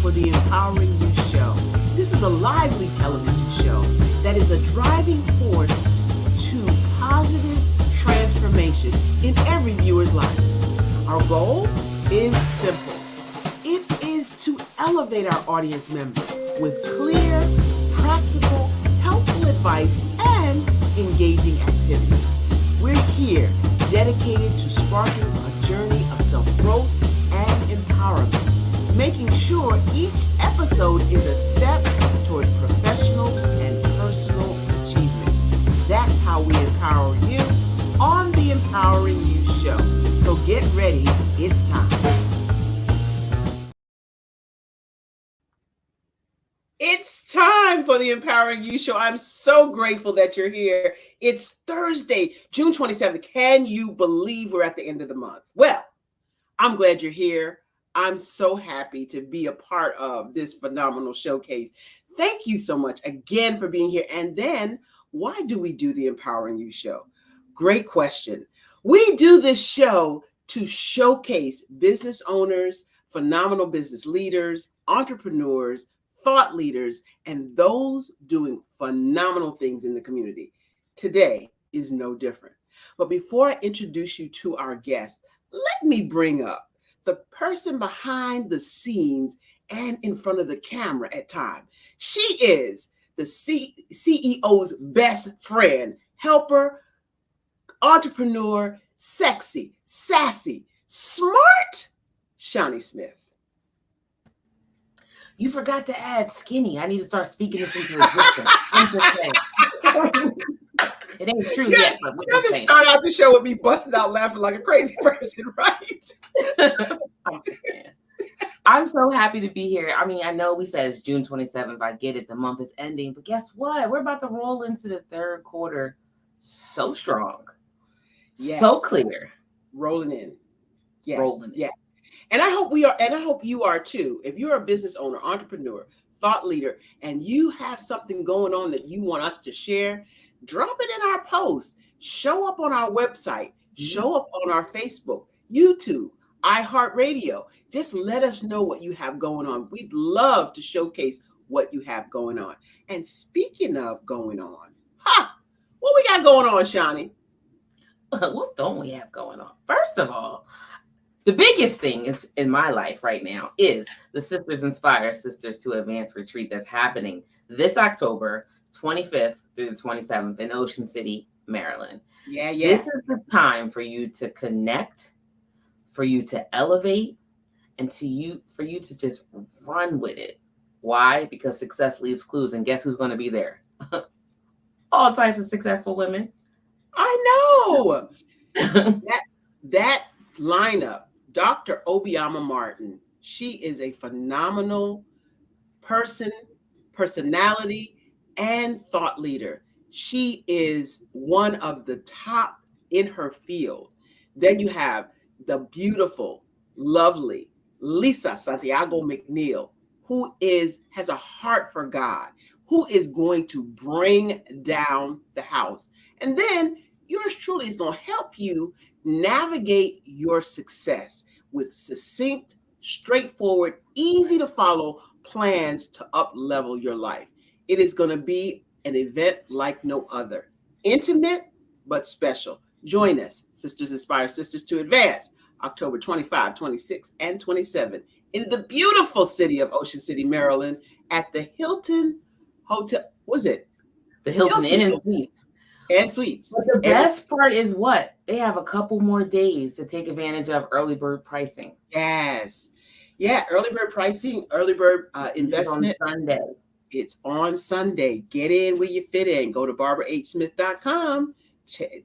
for the Empowering You show. This is a lively television show that is a driving force to positive transformation in every viewer's life. Our goal is simple. It is to elevate our audience members with clear, practical, helpful advice and engaging activities. We're here dedicated to sparking a journey of self-growth and empowerment, making sure each episode is a step toward professional and personal achievement. That's how we empower you on the Empowering You show. So get ready, it's time. It's time for the Empowering You show. I'm so grateful that you're here. It's Thursday, June 27th. Can you believe we're at the end of the month? Well, I'm glad you're here. I'm so happy to be a part of this phenomenal showcase. Thank you so much again for being here. And then, why do we do the Empowering You show? Great question. We do this show to showcase business owners, phenomenal business leaders, entrepreneurs, thought leaders, and those doing phenomenal things in the community. Today is no different. But before I introduce you to our guest, let me bring up the person behind the scenes and in front of the camera at times. She is the CEO's best friend, helper, entrepreneur, sexy, sassy, smart, Shani Smith. You forgot to add skinny. I need to start speaking this into existence. I'm just saying. It ain't true yet. But you have to start out the show with me busting out laughing like a crazy person, right? I'm so happy to be here. I mean, I know we said it's June 27th. I get it. The month is ending. But guess what? We're about to roll into the third quarter so strong. Yes. So clear. Rolling in. Yeah. Rolling in. Yeah. And I hope we are, and I hope you are too. If you're a business owner, entrepreneur, thought leader, and you have something going on that you want us to share, drop it in our posts. Show up on our website. Show up on our Facebook, YouTube, iHeartRadio. Just let us know what you have going on. We'd love to showcase what you have going on. And speaking of going on, what we got going on, Shani? What don't we have going on? First of all, the biggest thing is in my life right now is the Sisters Inspire Sisters to Advance retreat that's happening this October 25th through the 27th in Ocean City, Maryland. Yeah. This is the time for you to connect, for you to elevate, and for you to just run with it. Why? Because success leaves clues, and guess who's going to be there? All types of successful women. I know. that lineup. Dr. Obiama Martin, she is a phenomenal personality, and thought leader. She is one of the top in her field. Then you have the beautiful, lovely Lisa Santiago McNeil, who has a heart for God, who is going to bring down the house. And then yours truly is going to help you navigate your success with succinct, straightforward, easy to follow plans to up-level your life. It is going to be an event like no other. Intimate, but special. Join us, Sisters Inspire Sisters to Advance, October 25, 26, and 27 in the beautiful city of Ocean City, Maryland at the Hilton Hotel. Was it? The Hilton Inn and Suites. And Suites. But the best part is what? They have a couple more days to take advantage of early bird pricing. Yes. Yeah, early bird pricing, early bird investment. It's on Sunday. It's on Sunday. Get in where you fit in. Go to barbarahsmith.com.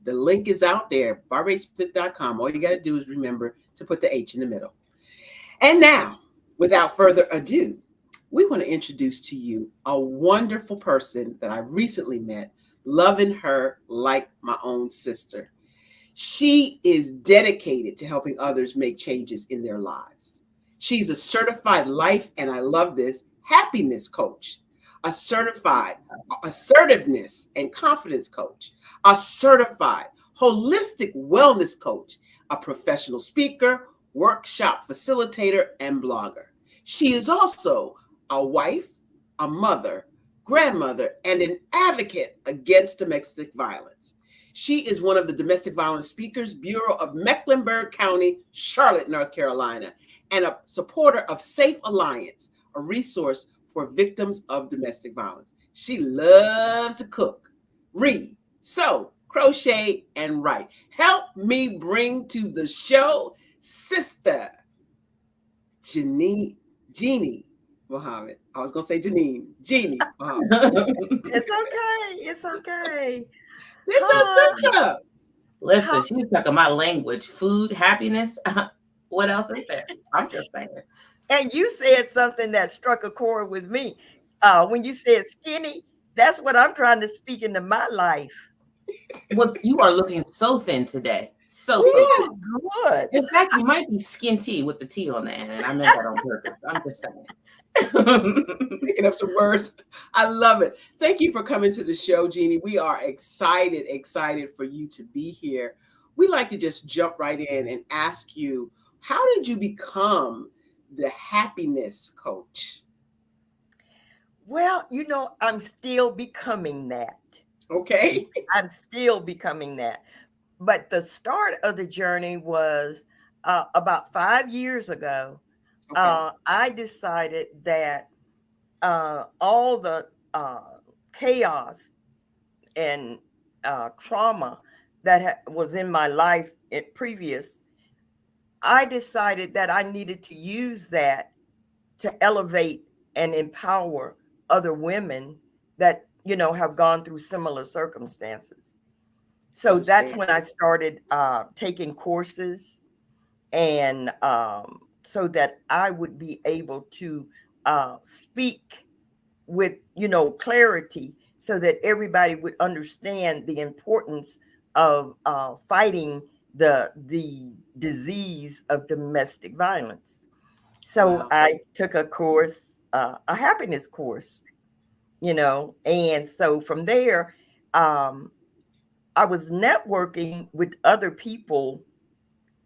The link is out there, barbarahsmith.com. All you got to do is remember to put the H in the middle. And now, without further ado, we want to introduce to you a wonderful person that I recently met, loving her like my own sister. She is dedicated to helping others make changes in their lives. She's a certified life, and I love this, happiness coach, a certified assertiveness and confidence coach, a certified holistic wellness coach, a professional speaker, workshop facilitator, and blogger. She is also a wife, a mother, grandmother, and an advocate against domestic violence. She is one of the Domestic Violence Speakers Bureau of Mecklenburg County, Charlotte, North Carolina, and a supporter of Safe Alliance, a resource for victims of domestic violence. She loves to cook, read, sew, crochet, and write. Help me bring to the show Sister Janine, Jeannie Muhammad. I was gonna say Janine, Jeannie Muhammad. It's okay. It's okay. This Huh? our sister. Listen, How? she's talking my language, food, happiness. What else is there? I'm just saying. And you said something that struck a chord with me. When you said skinny, that's what I'm trying to speak into my life. Well, you are looking so thin today. So, so Oh, thin. good. In fact, you might be skin tea with the T on the end, and I meant that on purpose. I'm just saying. Making up some words. I love it. Thank you for coming to the show, Jeannie. We are excited for you to be here. We like to just jump right in and ask you, how did you become the happiness coach? Well, I'm still becoming that. Okay. I'm still becoming that. But the start of the journey was about 5 years ago. Okay. I decided that all the chaos and trauma that was in my life previous, I decided that I needed to use that to elevate and empower other women that have gone through similar circumstances. So that's Understand. when I started taking courses, and so that I would be able to speak with clarity, so that everybody would understand the importance of fighting the disease of domestic violence. So Wow. I took a course, a happiness course, and so from there, um, I was networking with other people,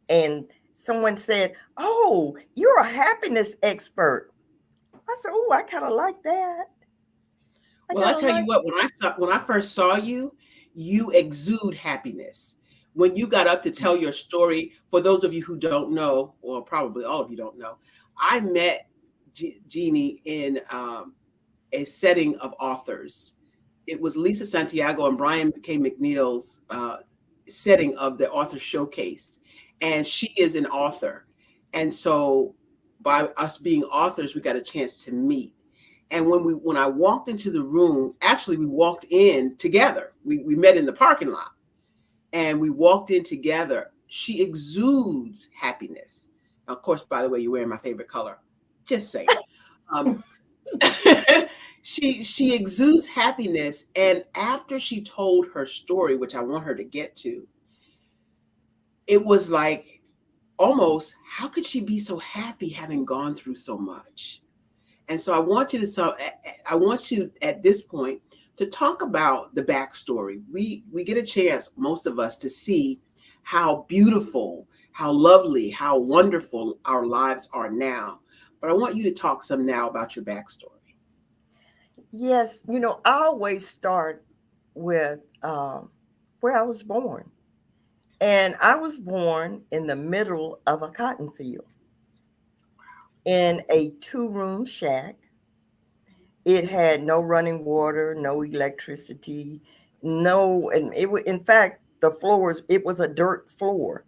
and someone said, "Oh, you're a happiness expert." I said, "Oh, I kind of like that. I Well, I kind of tell you like what, when I first saw you, you exude happiness. When you got up to tell your story, for those of you who don't know, or probably all of you don't know, I met Jeannie in a setting of authors. It was Lisa Santiago and Brian K. McNeil's setting of the author showcase. And she is an author. And so by us being authors, we got a chance to meet. And when I walked into the room, actually we walked in together. We met in the parking lot and we walked in together. She exudes happiness. Now, of course, by the way, you're wearing my favorite color. Just saying. Um, she exudes happiness, and after she told her story, which I want her to get to, it was like almost, how could she be so happy having gone through so much? And so I want you at this point to talk about the backstory. We get a chance, most of us, to see how beautiful, how lovely, how wonderful our lives are now. But I want you to talk some now about your backstory. Yes, I always start with where I was born. And I was born in the middle of a cotton field in a two-room shack. It had no running water, no electricity, no, and in fact, the floors, it was a dirt floor.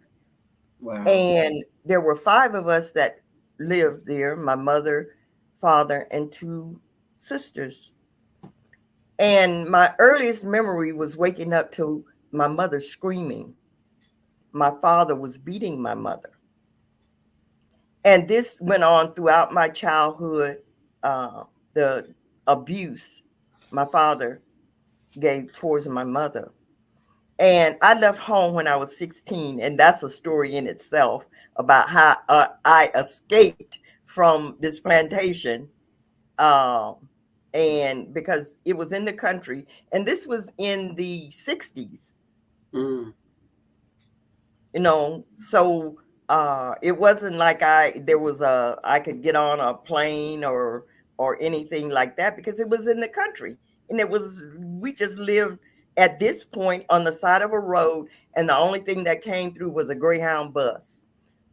Wow. And there were five of us that lived there, my mother, father, and two sisters. And my earliest memory was waking up to my mother screaming. My father was beating my mother. And this went on throughout my childhood. The abuse my father gave towards my mother. And I left home when I was 16. And that's a story in itself about how I escaped from this plantation. Um, and because it was in the country, and this was in the 60s, Mm. so It wasn't like I could get on a plane or anything like that because it was in the country. And we just lived at this point on the side of a road, and the only thing that came through was a Greyhound bus.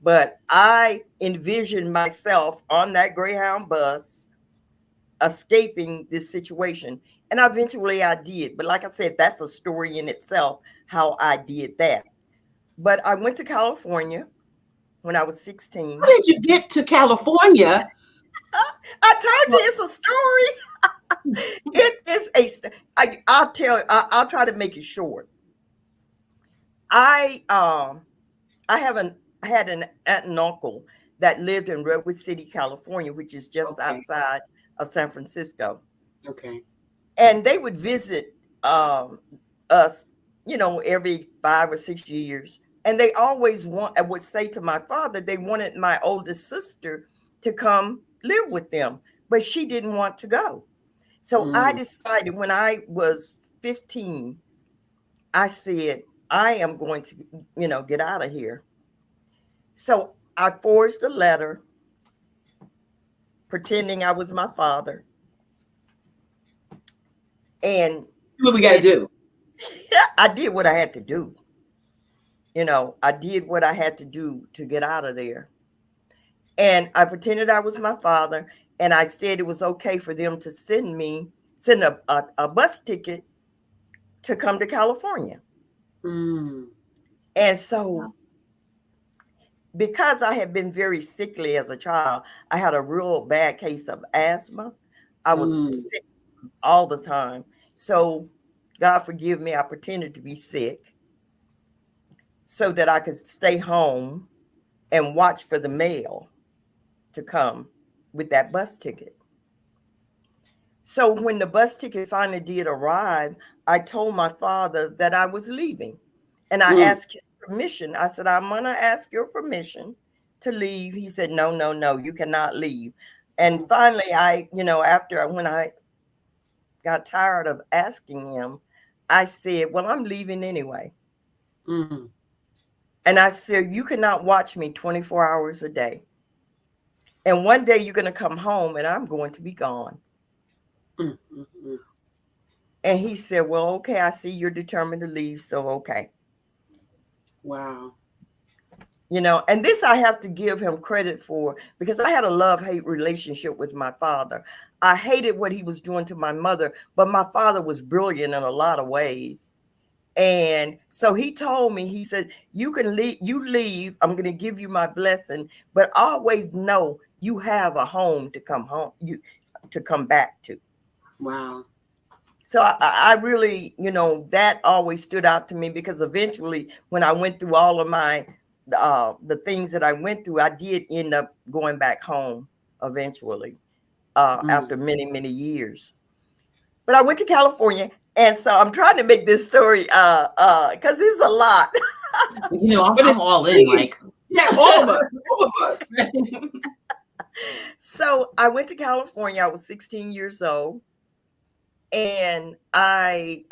But I envisioned myself on that Greyhound bus escaping this situation. And eventually I did. But like I said, that's a story in itself, how I did that. But I went to California when I was How 16. did you get to California? I told you Well, it's a story. It is I'll try to make it short. I I haven't had an aunt and uncle that lived in Redwood City, California, which is just okay, outside of San Francisco. okay. And they would visit us, every 5 or 6 years. And they always I would say to my father, they wanted my oldest sister to come live with them, but she didn't want to go. So I Mm, decided when I was 15, I said, I am going to, get out of here. So I forged a letter pretending I was my father and what we got to said, do? I did what I had to do. I did what I had to do to get out of there. And I pretended I was my father. And I said it was okay for them to send a bus ticket to come to California. Mm, And so, because I had been very sickly as a child, I had a real bad case of asthma. I was mm, sick all the time. So, God forgive me, I pretended to be sick so that I could stay home and watch for the mail to come with that bus ticket. So when the bus ticket finally did arrive, I told my father that I was leaving. And I mm, asked his permission. I said, I'm going to ask your permission to leave. He said, no, no, no, you cannot leave. And finally, when I got tired of asking him, I said, well, I'm leaving anyway. mm, And I said, you cannot watch me 24 hours a day. And one day you're going to come home and I'm going to be gone. mm, mm, mm. And he said, well, okay, I see you're determined to leave. So, okay. Wow. And this I have to give him credit for because I had a love-hate relationship with my father. I hated what he was doing to my mother, but my father was brilliant in a lot of ways. And so he told me, he said, you can leave, I'm going to give you my blessing, but always know you have a home to come back to. Wow. So I really, that always stood out to me because eventually when I went through all of the things that I went through, I did end up going back home eventually Mm. after many, many years. But I went to California. And so I'm trying to make this story because it's a lot. But I'm it's all in, intriguing. like. Yeah, all of us. All of us. So I went to California. I was 16 years old. And I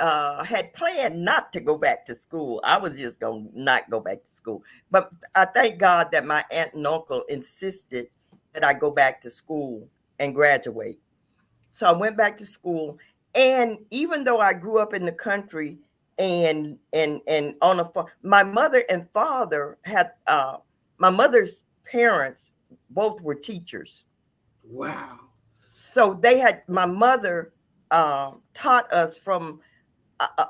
had planned not to go back to school. I was just going to not go back to school. But I thank God that my aunt and uncle insisted that I go back to school and graduate. So I went back to school. And even though I grew up in the country and on a farm, my mother and father had, my mother's parents both were teachers. Wow. So my mother taught us from uh,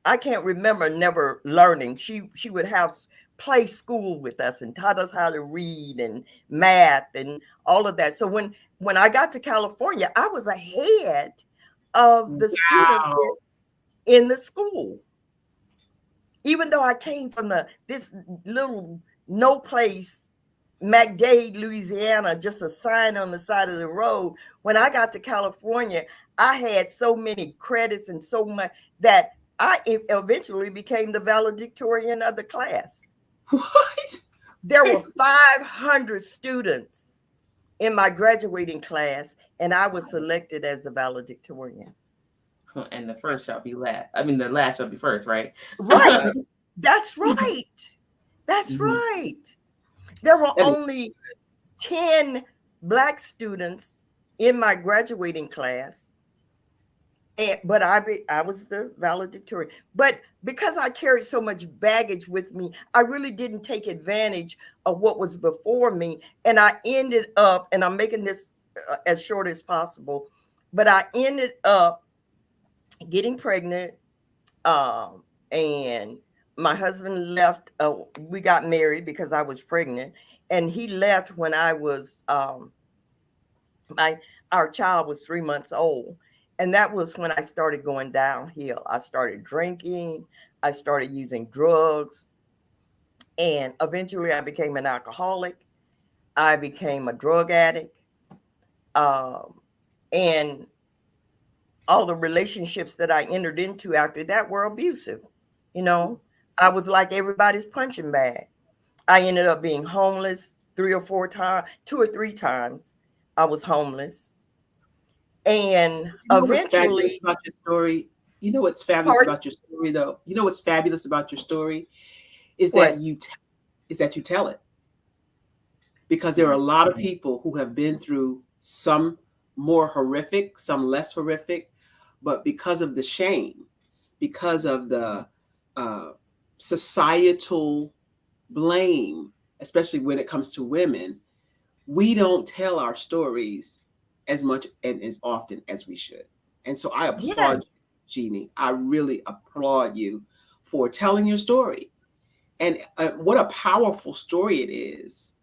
I can't remember never learning. She would have play school with us and taught us how to read and math and all of that. So when I got to California, I was ahead of the students Wow. in the school, even though I came from this little no place, McDade, Louisiana, just a sign on the side of the road. When I got to California, I had so many credits and so much that I eventually became the valedictorian of the class. What? There were 500 students in my graduating class, and I was selected as the valedictorian. And the first shall be last. I mean, the last shall be first, right? Right. That's right. That's Mhm. right. There were That is, only 10 Black students in my graduating class. But I was the valedictorian. But because I carried so much baggage with me, I really didn't take advantage of what was before me. And I ended up, and I'm making this as short as possible, but I ended up getting pregnant. And my husband left. We got married because I was pregnant, and he left when I was my our child was 3 months old, and that was when I started going downhill. I started drinking, I started using drugs, and eventually I became an alcoholic. I became a drug addict, um, and all the relationships that I entered into after that were abusive. You know, I was like everybody's punching bag. I ended up being homeless 3 or 4 times, 2 or 3 times. I was homeless, and you know what's fabulous eventually, about your story? You know what's fabulous pardon, about your story, though? You know what's fabulous about your story is that what? you tell it, because there are a Mhm. lot of people who have been through some more horrific, some less horrific, but because of the shame, because of the uh, societal blame, especially when it comes to women, we don't tell our stories as much and as often as we should. And so I applaud Yes, Jeannie. I really applaud you for telling your story. And what a powerful story it is.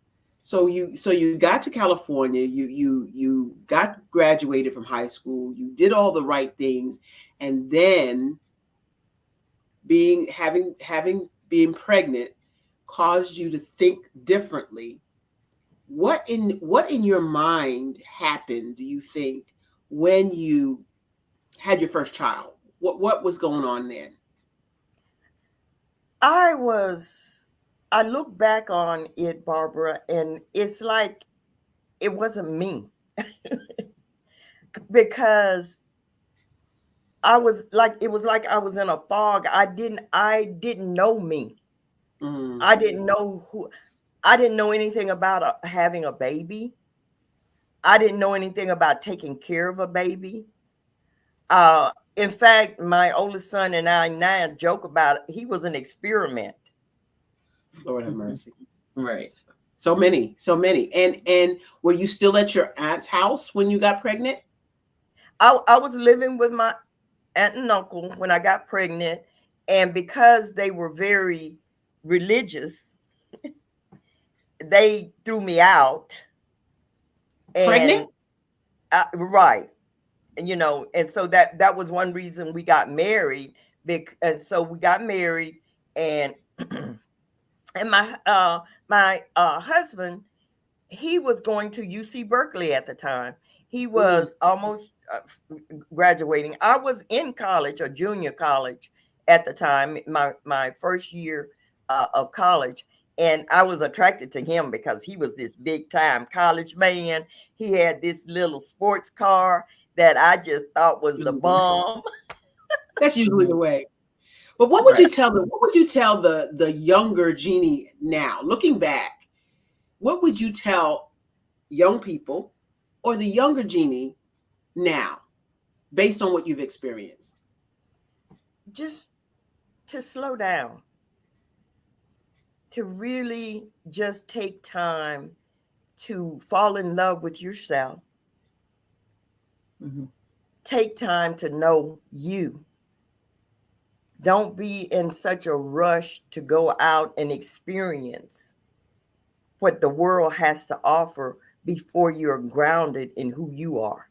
So you got to California, you got graduated from high school, you did all the right things, and then being pregnant caused you to think differently. What in your mind happened, do you think, when you had your first child? What was going on then? I was. I look back on it, Barbara, and it's like it wasn't me because it was like I was in a fog. I didn't know me. Mm, I didn't know who. I didn't know anything about having a baby. I didn't know anything about taking care of a baby. In fact, my oldest son and I now joke about it. He was an experiment. Lord have mercy. Right. So many, so many. And were you still at your aunt's house when you got pregnant? I was living with my aunt and uncle when I got pregnant, and because they were very religious, they threw me out. Pregnant? And right, and and so that was one reason we got married. And so we got married, and and my husband, he was going to UC Berkeley at the time. He Mm, was almost graduating. I was in college or junior college at the time, my first year of college. And I was attracted to him because he was this big time college man. He had this little sports car that I just thought was the usually the way. bomb. That's usually the Mhm. way. But what would Right. you tell the what would you tell the younger Jeannie now, looking back? What would you tell young people or the younger Jeannie now, based on what you've experienced? Just to slow down, to really just take time to fall in love with yourself. Mhm. Take time to know you. Don't be in such a rush to go out and experience what the world has to offer before you're grounded in who you are.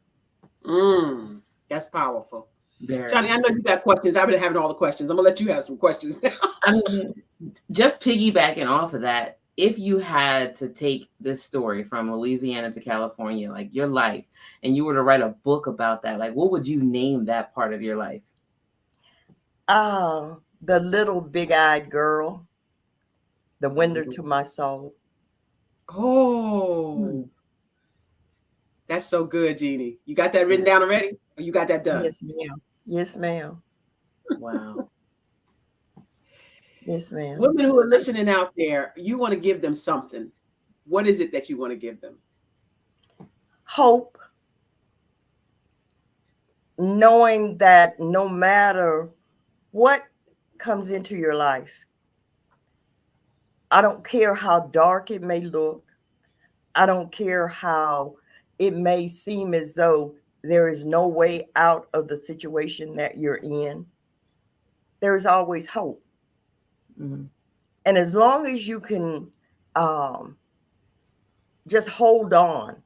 Mm, that's powerful. Johnny, Very. I know you got questions. I've been having all the questions. I'm gonna let you have some questions now. I mean, just piggybacking off of that, if you had to take this story from Louisiana to California, like your life, and you were to write a book about that, like what would you name that part of your life? Ah, the little big eyed girl, the window to my soul. Hmm. Oh, that's so good, Jeannie. You got that written Yeah. down already? Or you got that done? Yes, ma'am. Yes, ma'am. Wow. Yes, ma'am. Women who are listening out there, you want to give them something. what is it that you want to give them? Hope, knowing that no matter what comes into your life, I don't care how dark it may look, I don't care how it may seem as though there is no way out of the situation that you're in, there is always hope. Mm-hmm. And as long as you can just hold on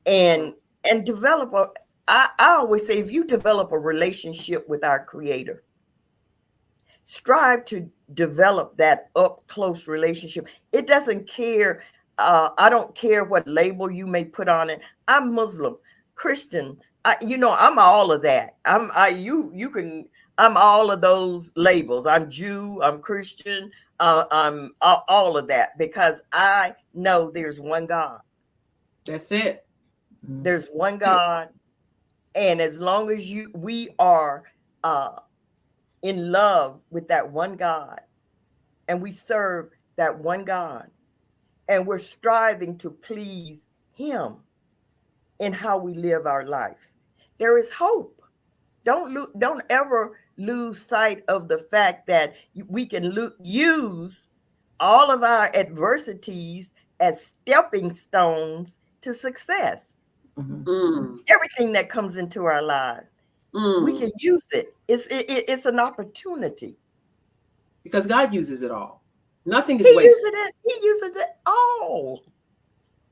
and develop I always say, if you develop a relationship with our Creator, strive to develop that up close relationship. It doesn't care. I don't care what label you may put on it. I'm Muslim, Christian. I'm all of that. I'm all of those labels. I'm Jew. I'm Christian. I'm all of that, because I know there's one God. That's it. There's one God, and as long as we are in love with that one God, and we serve that one God, and we're striving to please Him in how we live our life, there is hope. Don't ever lose sight of the fact that we can use all of our adversities as stepping stones to success. Everything that comes into our lives, we can use it. It's an opportunity. Because God uses it all. Nothing is He wasted. He uses it all.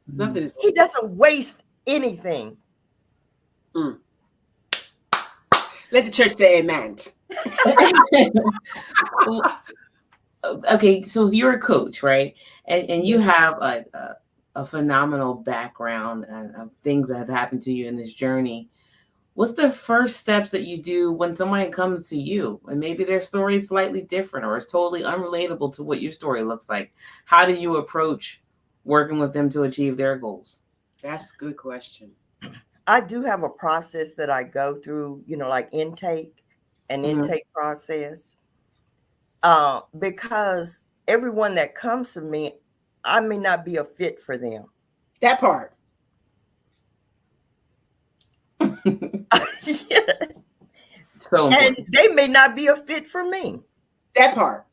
Nothing is wasted. He doesn't waste anything. Let the church say amen. Okay, so you're a coach, right? And you have a phenomenal background and things that have happened to you in this journey. What's the first steps that you do when somebody comes to you and maybe their story is slightly different or is totally unrelatable to what your story looks like? How do you approach working with them to achieve their goals? That's a good question. I do have a process that I go through, like intake process. Because everyone that comes to me, I may not be a fit for them. That part. Yeah. So and they may not be a fit for me. That part.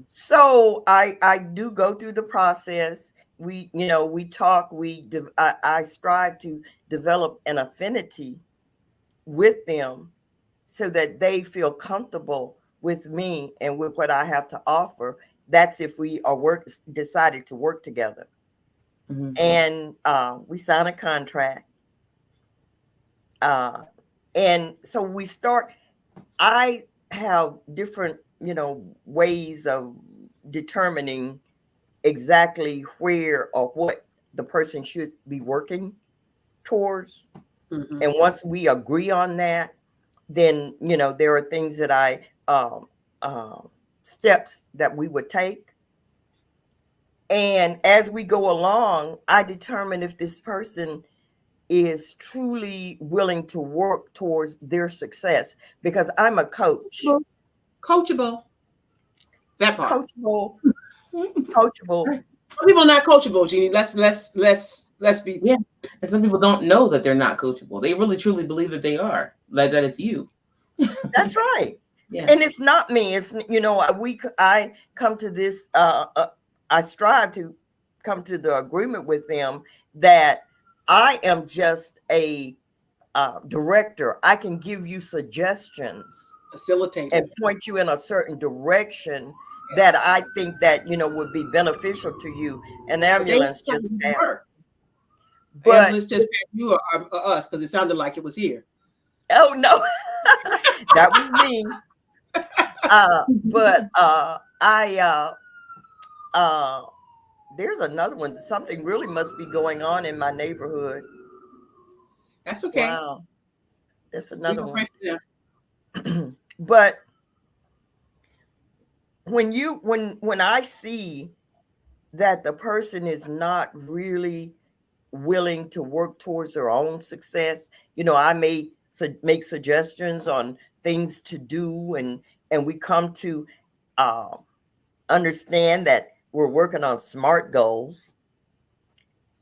So I do go through the process. We talk. I strive to develop an affinity with them so that they feel comfortable with me and with what I have to offer. That's if we decided to work together. And we sign a contract. And so we start. I have different, ways of determining exactly where or what the person should be working towards. And once we agree on that, then, there are things that steps that we would take. And as we go along, I determine if this person is truly willing to work towards their success, because I'm a coach. Coachable. That part. Coachable. Some people are not coachable, Jeannie. Let's be. Yeah. And some people don't know that they're not coachable. They really truly believe that they are, like that it's you. That's right. Yeah. And it's not me. It's, I come to this, I strive to come to the agreement with them that I am just a director. I can give you suggestions, facilitate, and point you in a certain direction that I think that, would be beneficial to you. An ambulance just passed. But ambulance just passed you or us, because it sounded like it was here. Oh no, that was me. But there's another one. Something really must be going on in my neighborhood. That's okay. Wow. There's another one. But when I see that the person is not really willing to work towards their own success, I may make suggestions on things to do, and we come to understand that we're working on SMART goals,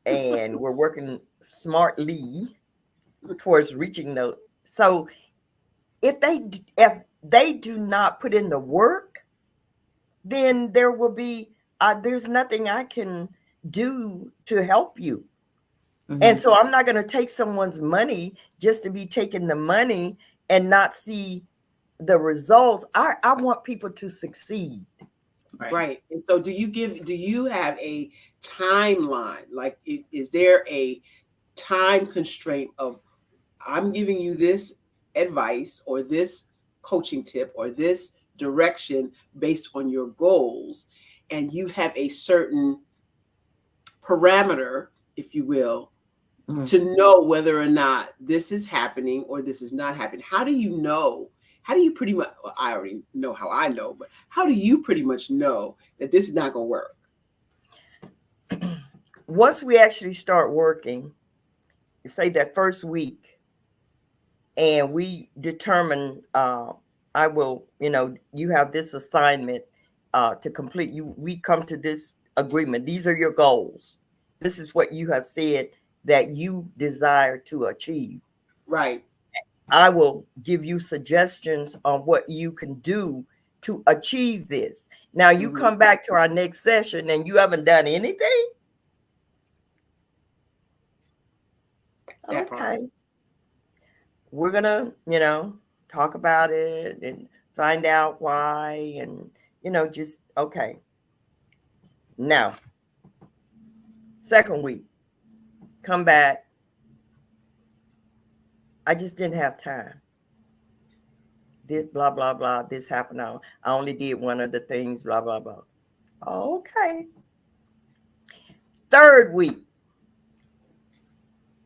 and we're working smartly towards reaching those. So if they do not put in the work, then there will be there's nothing I can do to help you. And so I'm not going to take someone's money just to be taking the money and not see the results. I want people to succeed. Right. And so do you have a timeline? Like, is there a time constraint of, I'm giving you this advice or this coaching tip or this direction based on your goals, and you have a certain parameter, if you will, to know whether or not this is happening or this is not happening? How do you know? How do you pretty much, well, I already know how I know, but how do you pretty much know that this is not going to work? Once we actually start working, say that first week, and we determine, I will, you have this assignment to complete. We come to this agreement. These are your goals. This is what you have said that you desire to achieve. Right. I will give you suggestions on what you can do to achieve this. Now you come back to our next session and you haven't done anything. Okay. We're gonna, talk about it and find out why, and just okay. Now, second week, come back. I just didn't have time. This blah blah blah. This happened. I only did one of the things. Blah blah blah. Okay. Third week,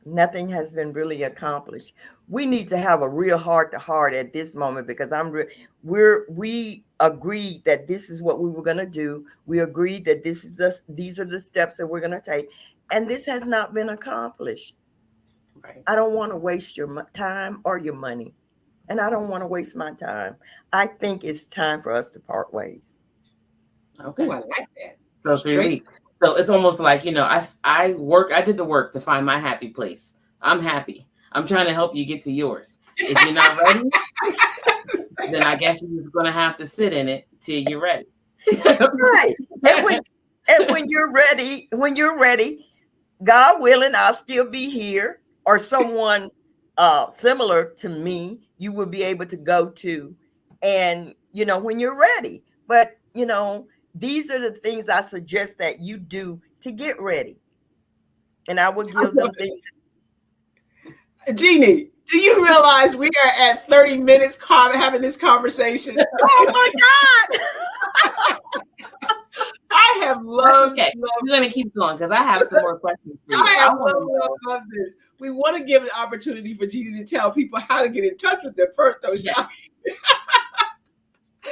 nothing has been really accomplished. We need to have a real heart to heart at this moment, because we agreed that this is what we were going to do. We agreed that these are the steps that we're going to take, and this has not been accomplished. Right. I don't want to waste your time or your money, and I don't want to waste my time. I think it's time for us to part ways. Okay. Ooh, I like that. So 3 weeks. So it's almost like, I did the work to find my happy place. I'm happy. I'm trying to help you get to yours. If you're not ready, then I guess you're just going to have to sit in it till you're ready. Right. And when you're ready, God willing, I'll still be here, or someone similar to me, you will be able to go to, and when you're ready. But these are the things I suggest that you do to get ready, and I will give them things. Jeannie, do you realize we are at 30 minutes having this conversation? Oh my God! I have loved. Okay, we're going to keep going because I have some more questions for you. I have love this. We want to give an opportunity for Jeannie to tell people how to get in touch with them first, though, Shani.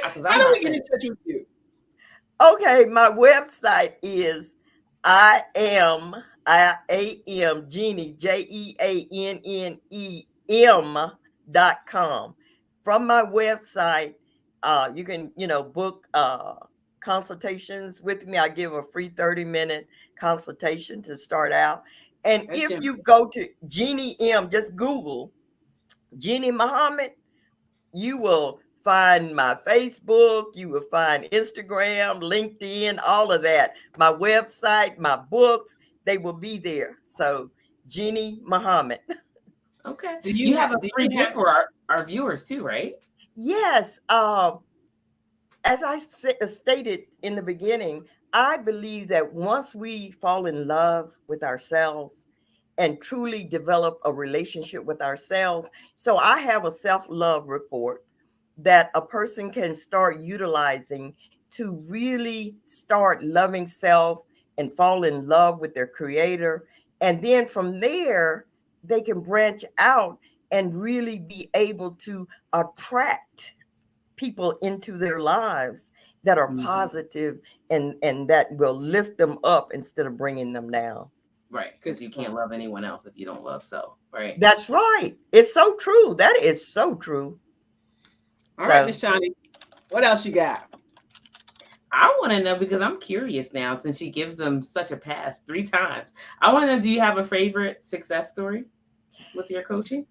How do we get in touch with you? Okay, my website is I am Jeannie, JEANNEM.com. From my website, you can book consultations with me. I give a free 30-minute consultation to start out. And if you go to Jeannie M, just Google Jeannie Muhammad, you will find my Facebook, you will find Instagram, LinkedIn, all of that. My website, my books, they will be there. So Jeannie Muhammad. Okay. Do you have a free gift for our viewers too, right? Yes. As I stated in the beginning, I believe that once we fall in love with ourselves and truly develop a relationship with ourselves. So I have a self-love report that a person can start utilizing to really start loving self and fall in love with their creator. And then from there, they can branch out and really be able to attract people into their lives that are positive and that will lift them up instead of bringing them down. Right, because you can't love anyone else if you don't love self, right? That's right. It's so true. That is so true. All right, Miss Shani, what else you got? I want to know because I'm curious now since she gives them such a pass 3 times. I want to know, do you have a favorite success story with your coaching?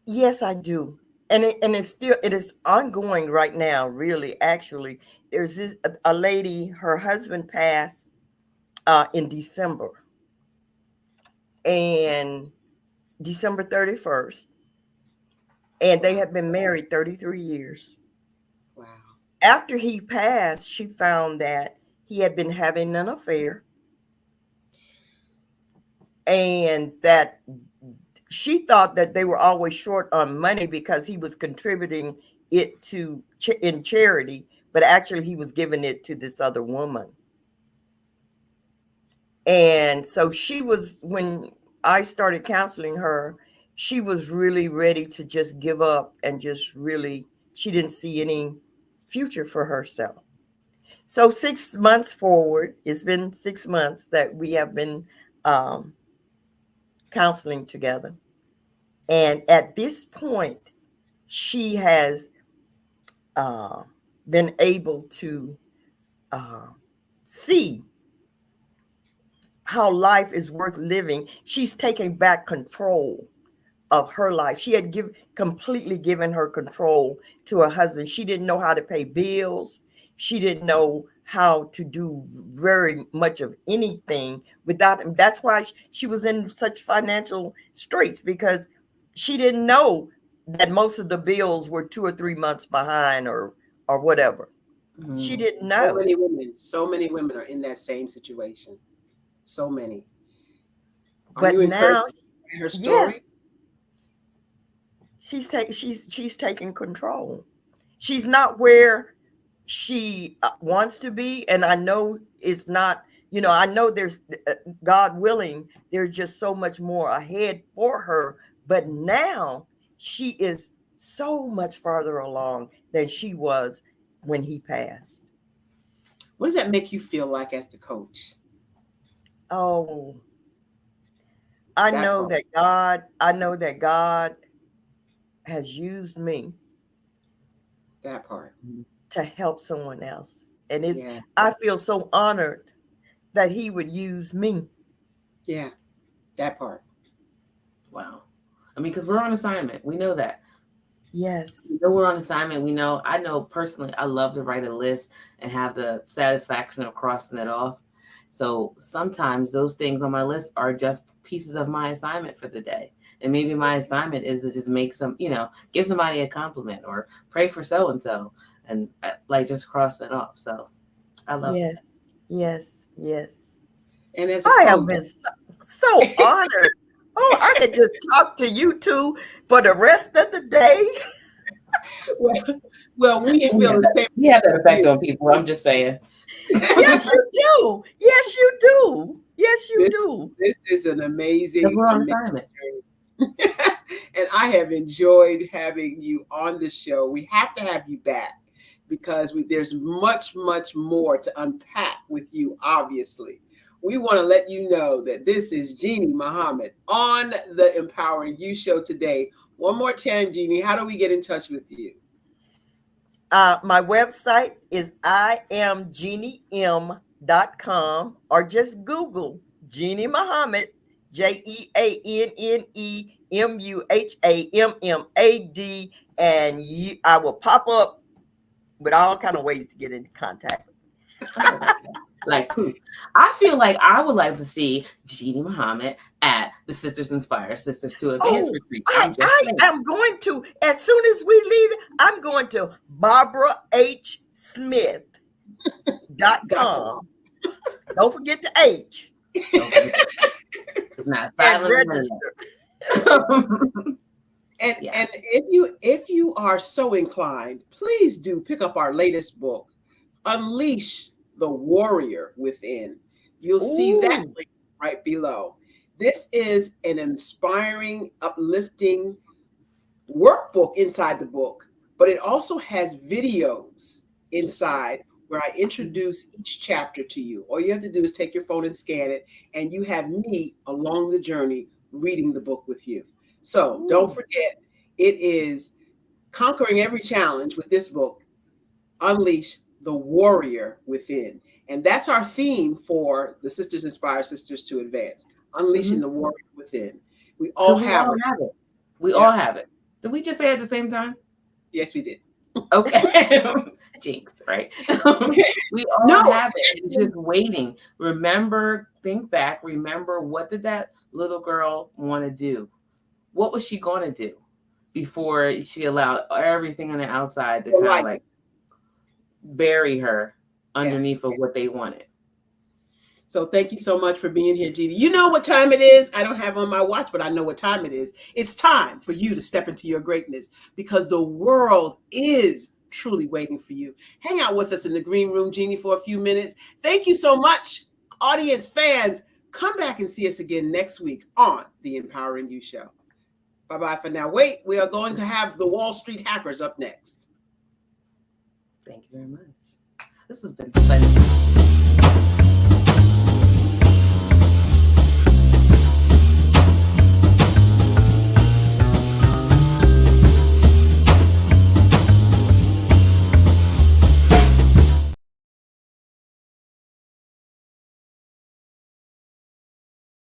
Yes, I do. And it's still, it is ongoing right now, really. Actually, there's this a lady, her husband passed in December, and December 31st, and they Wow. have been married 33 years. Wow. After he passed, she found that he had been having an affair, and that she thought that they were always short on money because he was contributing it to in charity, but actually he was giving it to this other woman. And so she was, when I started counseling her, she was really ready to just give up and just really, she didn't see any future for herself. So 6 months forward, it's been 6 months that we have been um, counseling together. And at this point, she has uh, been able to uh, see how life is worth living. She's taking back control of her life. She had completely given her control to her husband. She didn't know how to pay bills. She didn't know how to do very much of anything without him. That's why she was in such financial straits, because she didn't know that most of the bills were 2 or 3 months behind, or whatever. She Mm. didn't know. So many women are in that same situation. So many. Are But you encouraged now, by her yes, story? she's taking control. She's not where she wants to be, and I know it's not, I know there's God willing, there's just so much more ahead for her, but now she is so much farther along than she was when he passed. What does that make you feel like as the coach? Oh, I That know part. that God has used me That part. to help someone else, and it's Yeah. I feel so honored that he would use me. Yeah. That part. Wow. I mean, because we're on assignment. We know that. We Yes. know we're on assignment. We know, I know personally, I love to write a list and have the satisfaction of crossing it off. So sometimes those things on my list are just pieces of my assignment for the day. And maybe my assignment is to just make some, give somebody a compliment or pray for so and so, and like just cross that off. So I love that. Yes, yes, yes. And as a I have coach, been so honored. Oh, I could just talk to you two for the rest of the day. well, well, we feel the same We have that with effect you. on people. I'm just saying. Yes, you do. Yes, you do. Yes, you this do. this is an Because amazing, we're on amazing assignment. journey. And I have enjoyed having you on the show. We have to have you back because there's much, much more to unpack with you, obviously. We want to let you know that this is Jeannie Muhammad on the Empowering You show today. One more time, Jeannie, how do we get in touch with you? My website is iamjeannim.com, or just Google Jeannie Muhammad, JeannieMuhammad, and I will pop up with all kind of ways to get into contact. I like that. Like proof. I feel like I would like to see Jeannie Muhammad at the Sisters Inspire Sisters to Advance Oh, retreat. I, I'm just I saying. am going to, as soon as we leave, I'm going to Dr. BarbaraHSmith.com. Don't forget the H, Don't forget that. It's not and silent on register. the And Yeah. and if you are so inclined, please do pick up our latest book, Unleash the Warrior Within. You'll see that Ooh, link right below. This is an inspiring, uplifting workbook inside the book, but it also has videos inside where I introduce each chapter to you. All you have to do is take your phone and scan it, and you have me along the journey reading the book with you. So don't ooh. forget, it is Conquering Every Challenge with this book, Unleash the warrior within. And that's our theme for the Sisters Inspire Sisters to Advance, unleashing the warrior within. We all have it. We all have it. Did we just say it at the same time? Yes, we did. Okay. Jinx, right? We all have it. It's just waiting. Remember, think back. Remember, what did that little girl want to do? What was she going to do before she allowed everything on the outside to kind of like bury her underneath of what they wanted? So thank you so much for being here, Jeannie. You know what time it is? I don't have on my watch, but I know what time it is. It's time for you to step into your greatness because the world is truly waiting for you. Hang out with us in the green room, Jeannie, for a few minutes. Thank you so much, audience, fans. Come back and see us again next week on the Empowering You Show. Bye-bye for now. Wait, we are going to have the Wall Street Hackers up next. Thank you very much. This has been fun.